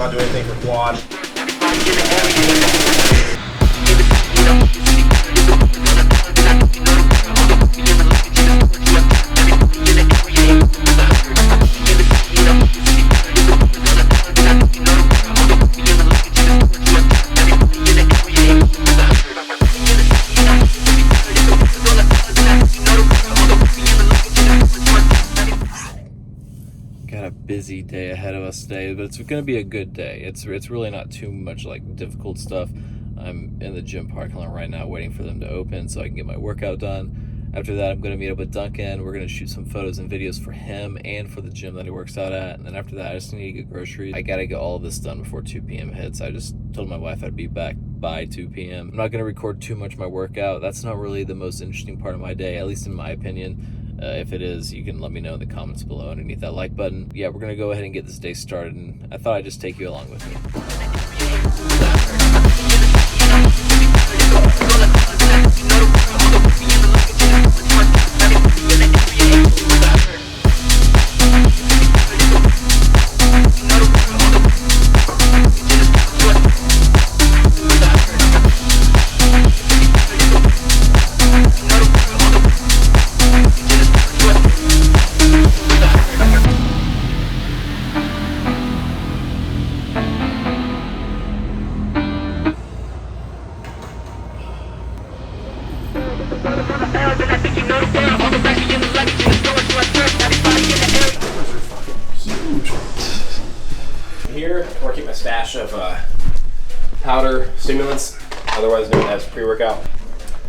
not doing anything for quad. Got a busy day ahead of us today, but it's gonna be a good day. It's really not too much like difficult stuff. I'm in the gym parking lot right now waiting for them to open so I can get my workout done. After that, I'm gonna meet up with Duncan. We're gonna shoot some photos and videos for him and for the gym that he works out at. And then after that, I just need to get groceries. I gotta get all of this done before 2 p.m. hits. I just told my wife I'd be back by 2 p.m. I'm not gonna record too much of my workout. That's not really the most interesting part of my day, at least in my opinion. If it is, you can let me know in the comments below underneath that like button. Yeah, we're gonna go ahead and get this day started, and I thought I'd just take you along with me. Here, where I keep my stash of powder stimulants, otherwise known as pre-workout.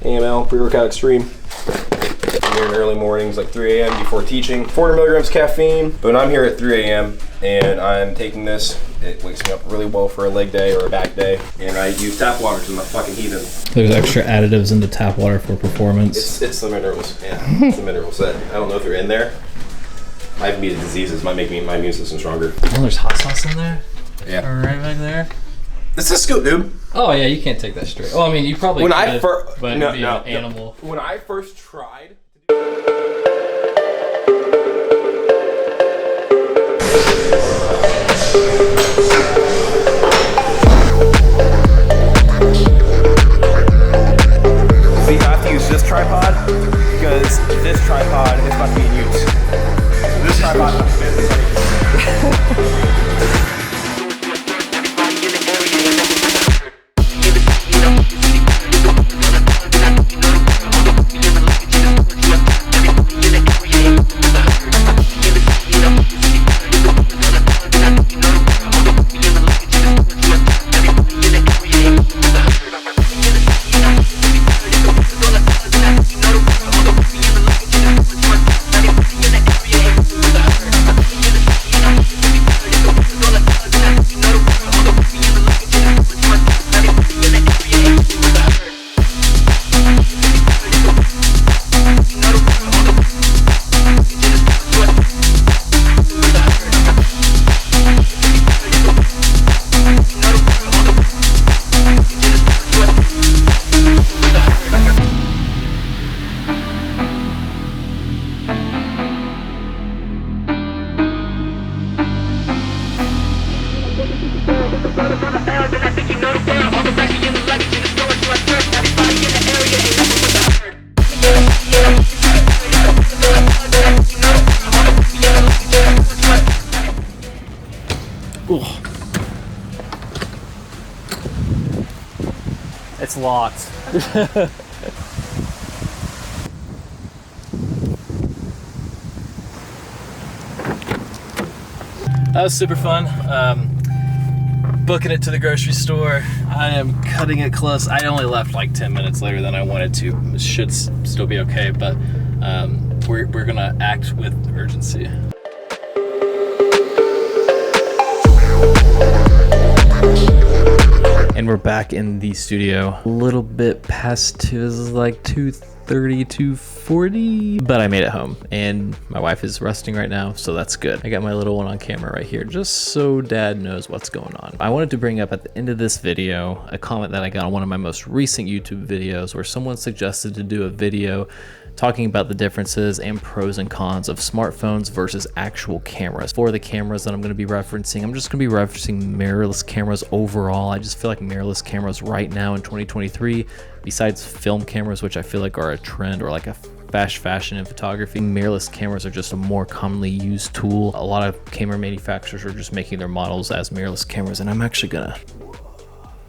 AML, pre-workout extreme. I'm here in early mornings, like 3 a.m. before teaching. 400 milligrams caffeine, but when I'm here at 3 a.m. and I'm taking this, it wakes me up really well for a leg day or a back day. And I use tap water because I'm a fucking heathen. There's extra additives in the tap water for performance. It's the minerals, yeah. It's the minerals that, I don't know if they're in there. Might even be the diseases, might make my immune system stronger. Oh, there's hot sauce in there? Yeah. Right back there? It's a scoop, dude. Oh yeah, you can't take that straight. Oh, I mean, you probably When could, I first, but it'd be an animal. When I first tried See, I have to use this tripod because this tripod is about to be in use. So this tripod It's locked. That was super fun. Booking it to the grocery store. I am cutting it close. I only left like 10 minutes later than I wanted to. It should still be okay, but we're gonna act with urgency. And we're back in the studio. A little bit past 2, this is like 2:30, 2:40, but I made it home and my wife is resting right now, so that's good. I got my little one on camera right here just so dad knows what's going on. I wanted to bring up at the end of this video a comment that I got on one of my most recent YouTube videos where someone suggested to do a video talking about the differences and pros and cons of smartphones versus actual cameras. For the cameras that I'm going to be referencing, I'm just going to be referencing mirrorless cameras overall. I just feel like mirrorless cameras right now in 2023, besides film cameras, which I feel like are a trend or like a fast fashion in photography, mirrorless cameras are just a more commonly used tool. A lot of camera manufacturers are just making their models as mirrorless cameras, and I'm actually gonna...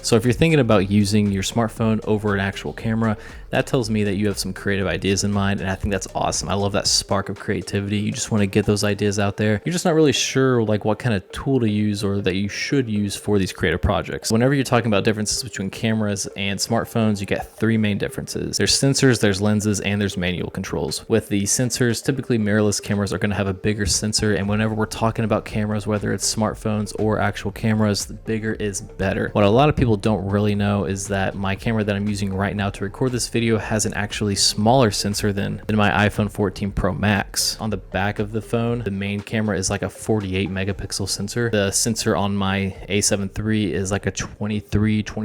So if you're thinking about using your smartphone over an actual camera, that tells me that you have some creative ideas in mind, and I think that's awesome. I love that spark of creativity. You just want to get those ideas out there. You're just not really sure like what kind of tool to use or that you should use for these creative projects. Whenever you're talking about differences between cameras and smartphones, you get three main differences. There's sensors, there's lenses, and there's manual controls. With the sensors, typically mirrorless cameras are going to have a bigger sensor, and whenever we're talking about cameras, whether it's smartphones or actual cameras, the bigger is better. What a lot of people don't really know is that my camera that I'm using right now to record this video has an actually smaller sensor than my iPhone 14 Pro Max. On the back of the phone, the main camera is like a 48 megapixel sensor. The sensor on my A7 III is like a 20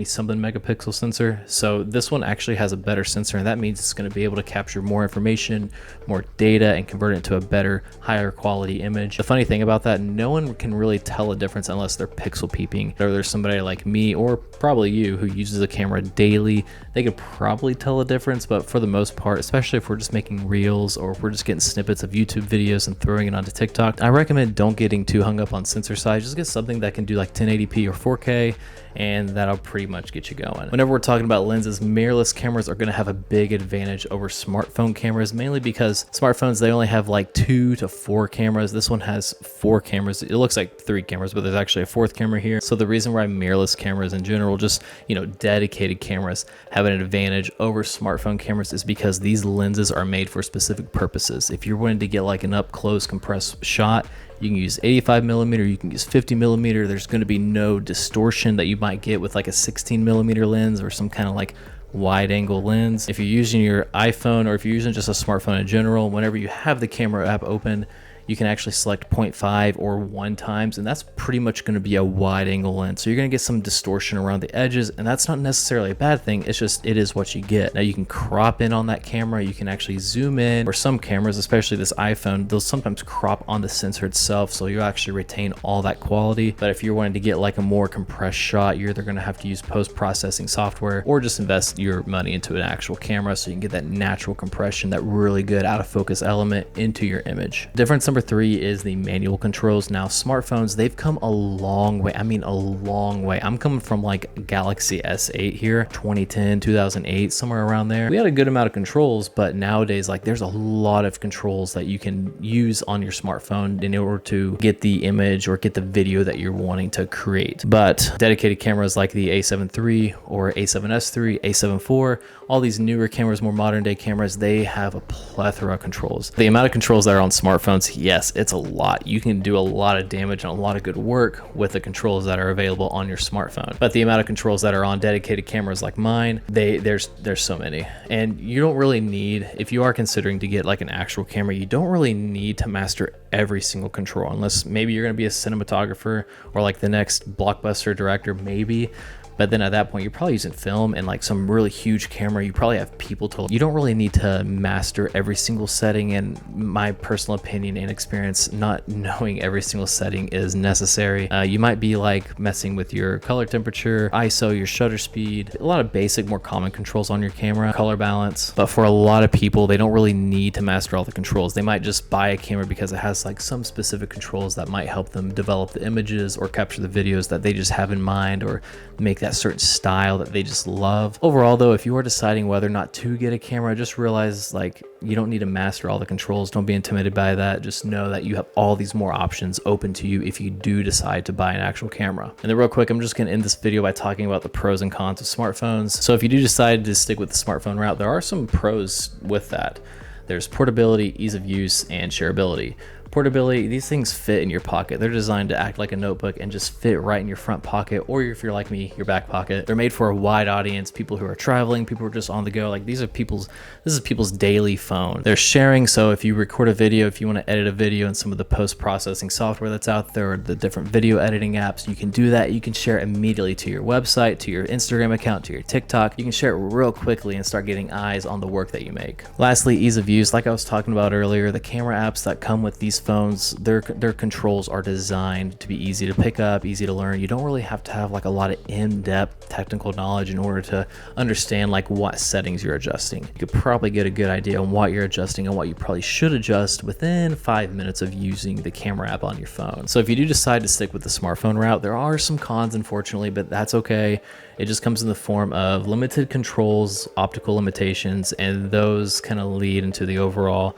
something megapixel sensor. So this one actually has a better sensor, and that means it's going to be able to capture more information, more data, and convert it into a better, higher quality image. The funny thing about that, no one can really tell a difference unless they're pixel peeping. Or there's somebody like me, or probably you, who uses a camera daily. They could probably tell a difference, but for the most part, especially if we're just making reels or if we're just getting snippets of YouTube videos and throwing it onto TikTok, I recommend don't getting too hung up on sensor size. Just get something that can do like 1080p or 4K, and that'll pretty much get you going. Whenever we're talking about lenses, mirrorless cameras are going to have a big advantage over smartphone cameras, mainly because smartphones, they only have like 2 to 4 cameras. This one has 4 cameras. It looks like 3 cameras, but there's actually a 4th camera here. So the reason why mirrorless cameras in general, just, you know, dedicated cameras, have an advantage over smartphone cameras is because these lenses are made for specific purposes. If you're wanting to get like an up close compressed shot, you can use 85 millimeter, you can use 50 millimeter. There's going to be no distortion that you might get with like a 16 millimeter lens or some kind of like wide angle lens. If you're using your iPhone, or if you're using just a smartphone in general, whenever you have the camera app open, you can actually select 0.5 or 1 times, and that's pretty much going to be a wide angle lens. So you're going to get some distortion around the edges, and that's not necessarily a bad thing. It's just, it is what you get. Now you can crop in on that camera. You can actually zoom in. For some cameras, especially this iPhone, they'll sometimes crop on the sensor itself, so you'll actually retain all that quality. But if you're wanting to get like a more compressed shot, you're either going to have to use post-processing software or just invest your money into an actual camera so you can get that natural compression, that really good out of focus element into your image. Difference number 3 is the manual controls. Now smartphones, they've come a long way. I mean, a long way. I'm coming from like Galaxy S8 here, 2010, 2008, somewhere around there. We had a good amount of controls, but nowadays, like, there's a lot of controls that you can use on your smartphone in order to get the image or get the video that you're wanting to create. But dedicated cameras like the A7 III or A7S III, A7 IV, all these newer cameras, more modern day cameras, they have a plethora of controls. The amount of controls that are on smartphones, yes, it's a lot. You can do a lot of damage and a lot of good work with the controls that are available on your smartphone. But the amount of controls that are on dedicated cameras like mine, there's so many. And you don't really need, if you are considering to get like an actual camera, you don't really need to master every single control, unless maybe you're going to be a cinematographer or like the next blockbuster director, maybe. But then at that point, you're probably using film and like some really huge camera. You probably have people to, you don't really need to master every single setting. And my personal opinion and experience, not knowing every single setting is necessary. You might be like messing with your color temperature, ISO, your shutter speed, a lot of basic, more common controls on your camera, color balance. But for a lot of people, they don't really need to master all the controls. They might just buy a camera because it has like some specific controls that might help them develop the images or capture the videos that they just have in mind, or make that certain style that they just love. Overall though, if you are deciding whether or not to get a camera, just realize like you don't need to master all the controls. Don't be intimidated by that. Just know that you have all these more options open to you if you do decide to buy an actual camera. And then real quick, I'm just going to end this video by talking about the pros and cons of smartphones. So if you do decide to stick with the smartphone route, there are some pros with that. There's portability, ease of use, and shareability. Portability, these things fit in your pocket. They're designed to act like a notebook and just fit right in your front pocket, or if you're like me, your back pocket. They're made for a wide audience, people who are traveling, people who are just on the go. Like this is people's daily phone. They're sharing, so if you record a video, if you want to edit a video in some of the post-processing software that's out there, or the different video editing apps, you can do that. You can share immediately to your website, to your Instagram account, to your TikTok. You can share it real quickly and start getting eyes on the work that you make. Lastly, ease of use. Like I was talking about earlier, the camera apps that come with these phones, their controls are designed to be easy to pick up, easy to learn. You don't really have to have like a lot of in-depth technical knowledge in order to understand like what settings you're adjusting. You could probably get a good idea on what you're adjusting and what you probably should adjust within 5 minutes of using the camera app on your phone. So if you do decide to stick with the smartphone route, there are some cons, unfortunately, but that's okay. It just comes in the form of limited controls, optical limitations, and those kind of lead into the overall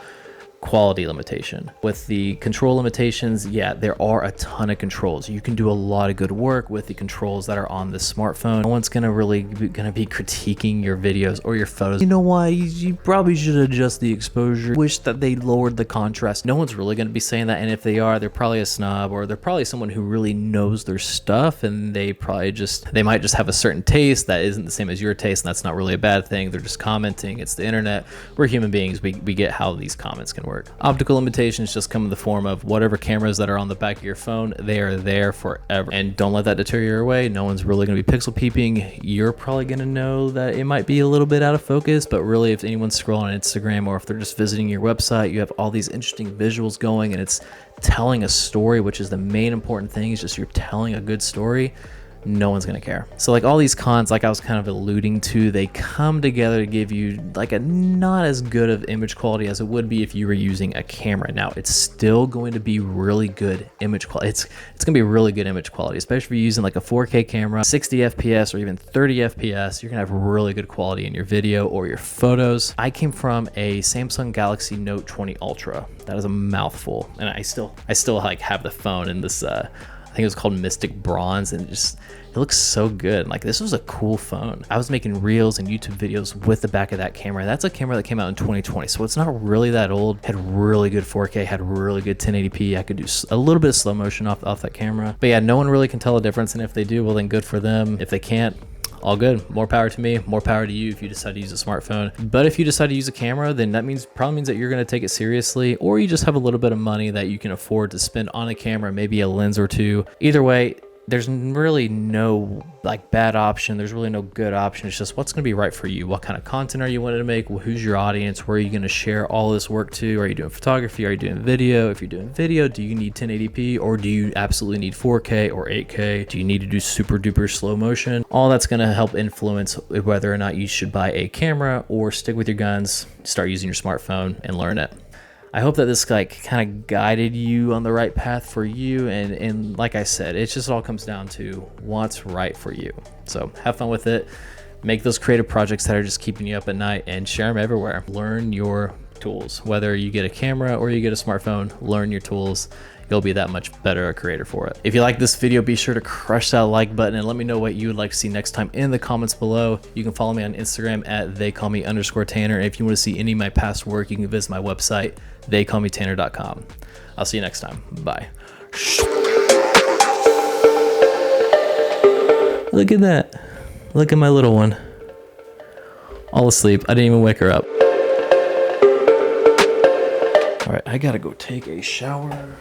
quality limitation. With the control limitations, yeah, there are a ton of controls. You can do a lot of good work with the controls that are on the smartphone. No one's gonna be critiquing your videos or your photos. You know why? You probably should adjust the exposure. Wish that they lowered the contrast. No one's really gonna be saying that, and if they are, they're probably a snob, or they're probably someone who really knows their stuff, and they might just have a certain taste that isn't the same as your taste, and that's not really a bad thing. They're just commenting. It's the internet. We're human beings. We get how these comments can work. Optical limitations just come in the form of whatever cameras that are on the back of your phone, they are there forever. And don't let that deter you away. No one's really going to be pixel peeping. You're probably going to know that it might be a little bit out of focus, but really if anyone's scrolling on Instagram or if they're just visiting your website, you have all these interesting visuals going and it's telling a story, which is the main important thing, is just you're telling a good story. No one's gonna care. So like all these cons, like I was kind of alluding to, they come together to give you like a not as good of image quality as it would be if you were using a camera. Now it's still going to be really good image quality. It's gonna be really good image quality, especially if you're using like a 4K camera, 60 FPS or even 30 FPS. You're gonna have really good quality in your video or your photos. I came from a Samsung Galaxy Note 20 Ultra. That is a mouthful, and I still like have the phone in this. I think it was called Mystic Bronze, and it looks so good. Like this was a cool phone. I was making reels and YouTube videos with the back of that camera. That's a camera that came out in 2020, so it's not really that old. Had really good 4K, had really good 1080p. I could do a little bit of slow motion off that camera. But yeah, no one really can tell the difference, and if they do, well then good for them. If they can't, all good. More power to me, more power to you if you decide to use a smartphone. But if you decide to use a camera, then that probably means that you're going to take it seriously, or you just have a little bit of money that you can afford to spend on a camera, maybe a lens or two. Either way, there's really no like bad option. There's really no good option. It's just what's going to be right for you. What kind of content are you wanting to make? Who's your audience? Where are you going to share all this work to? Are you doing photography? Are you doing video? If you're doing video, do you need 1080p or do you absolutely need 4K or 8K? Do you need to do super duper slow motion? All that's going to help influence whether or not you should buy a camera or stick with your guns, start using your smartphone and learn it. I hope that this like kind of guided you on the right path for you, and like I said, it just all comes down to what's right for you. So have fun with it, make those creative projects that are just keeping you up at night, and share them everywhere. Learn your tools. Whether you get a camera or you get a smartphone, learn your tools. You'll be that much better a creator for it. If you like this video, be sure to crush that like button and let me know what you would like to see next time in the comments below. You can follow me on Instagram at theycallme_Tanner. And if you want to see any of my past work, you can visit my website, theycallmetanner.com. I'll see you next time. Bye. Look at that. Look at my little one. All asleep. I didn't even wake her up. All right, I gotta go take a shower.